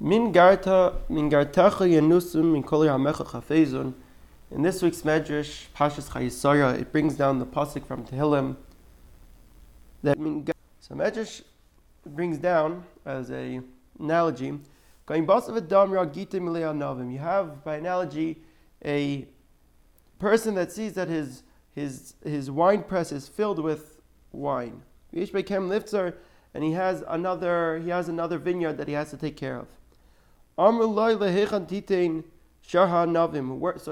Min gartacha yenusum min kol yamecha chafezun. In this week's Midrash, Pashas Chayi, it brings down the pasuk from Tehillim. So Midrash brings down as a analogy. You have by analogy a person that sees that his wine press is filled with wine. And he has another vineyard that he has to take care of. So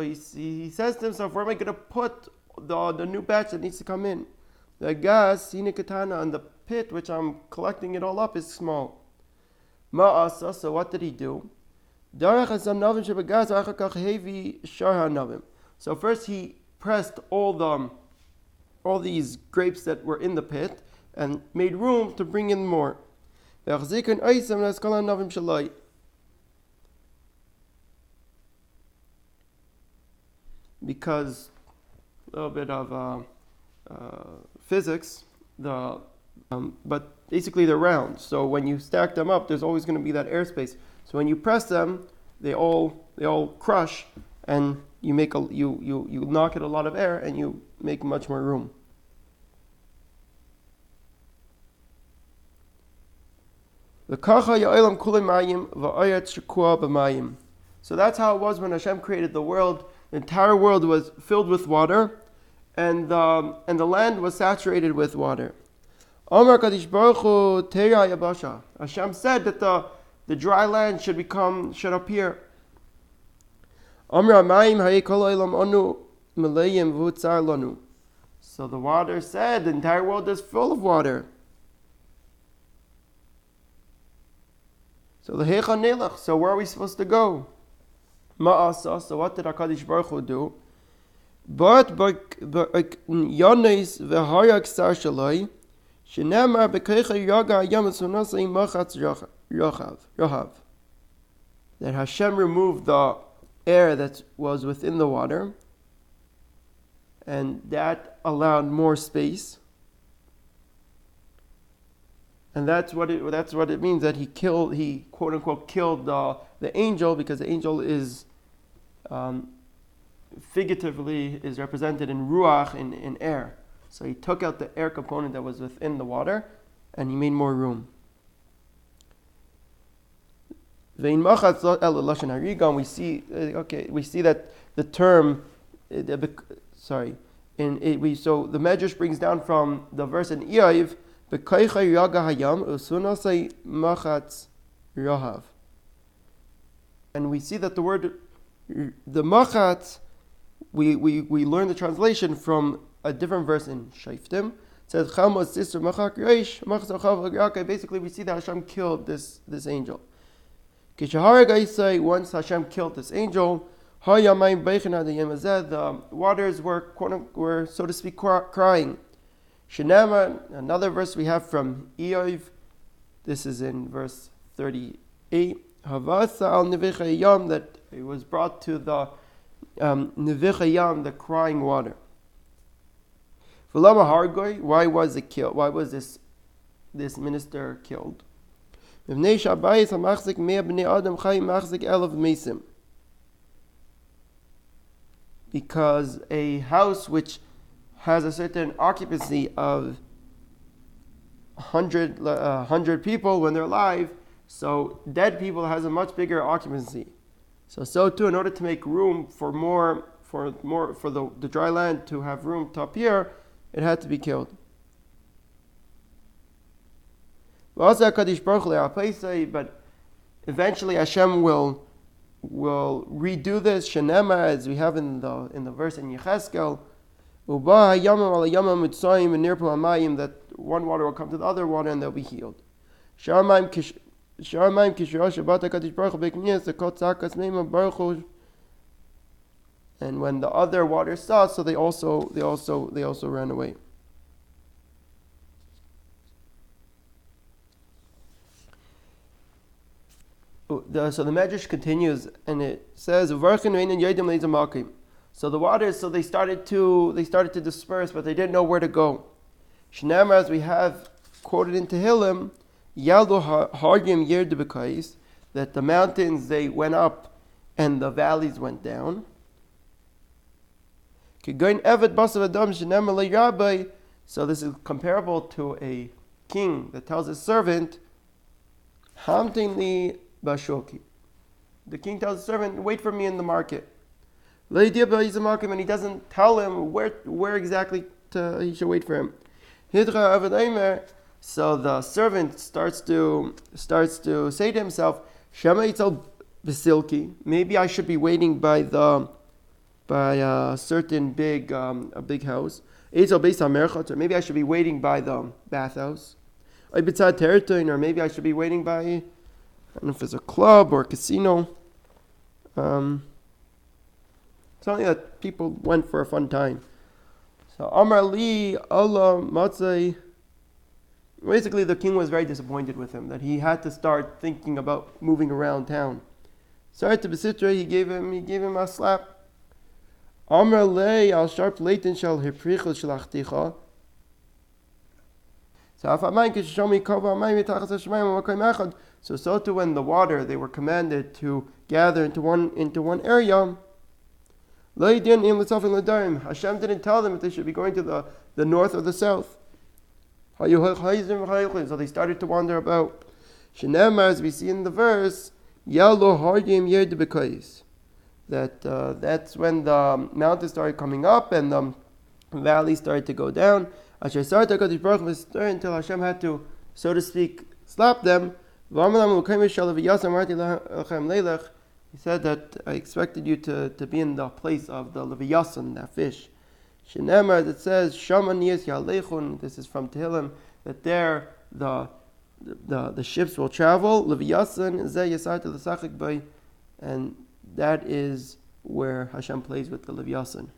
he says to himself, where am I going to put the new batch that needs to come in? The gas, katana, and the pit which I'm collecting it all up is small. So what did he do? So first he pressed all these grapes that were in the pit and made room to bring in more. Because a little bit of physics, but basically they're round. So when you stack them up, there's always going to be that airspace. So when you press them, they all crush, and you knock it a lot of air, and you make much more room. So that's how it was when Hashem created the world. The entire world was filled with water, and the land was saturated with water. Hashem said that the dry land should appear. So the water said the entire world is full of water. So where are we supposed to go? So what did HaKadosh Baruch Hu do? But Yonis v'Hayak Sashalai Shenemar b'Keicha Yaga Yamasунasai Machatz Yohav. That Hashem removed the air that was within the water, and that allowed more space. And that's what it means that he quote unquote killed the angel, because the angel is figuratively is represented in ruach, in air. So he took out the air component that was within the water, and he made more room. We see that the term so the Midrash brings down from the verse in Ep.05. And we see that the word, the machatz, we learn the translation from a different verse in Shoftim. It says, basically we see that Hashem killed this angel. Once Hashem killed this angel, the waters were so to speak crying. Shenema, another verse we have from Eov, this is in verse 38. Havasa al Nevichayam, that it was brought to the Nevichayam, the crying water. V'lama Hargoi, why was it killed? Why was this minister killed? Because a house which has a certain occupancy of 100 people when they're alive, so dead people has a much bigger occupancy. So too, in order to make room for the dry land to have room to appear, it had to be killed. But eventually Hashem will redo this, Shenema, as we have in the verse in Yecheskel, that one water will come to the other water and they'll be healed. And when the other water saw, so they also ran away. So the Midrash continues, and it says, So the waters, they started to disperse, but they didn't know where to go. Shnamar, as we have quoted in Tehillim, Yaldo Hargim Yerd Bekais, that the mountains, they went up and the valleys went down. So this is comparable to a king that tells his servant, Hamtin bashoki. The king tells the servant, wait for me in the market. And he doesn't tell him where exactly he should wait for him. So the servant starts to say to himself, maybe I should be waiting by a certain big house. Or maybe I should be waiting by the bathhouse. Or maybe I should be waiting by, I don't know if it's a club or a casino. Something that people went for a fun time. So Amar Li Allah Matzai. Basically, the king was very disappointed with him that he had to start thinking about moving around town. Sorry to Besitra, he gave him a slap. Amar Le al sharp leighton shall hiprichel shalachticha. So too when the water they were commanded to gather into one area. Hashem didn't tell them if they should be going to the north or the south. So they started to wander about. As we see in the verse, that's when the mountains started coming up and the valley started to go down. Until Hashem had to, so to speak, slap them. He said that I expected you to be in the place of the Leviyasan, that fish. Shenemar, it says, this is from Tehillim, that there the ships will travel. Leviyasan, and that is where Hashem plays with the Leviyasan.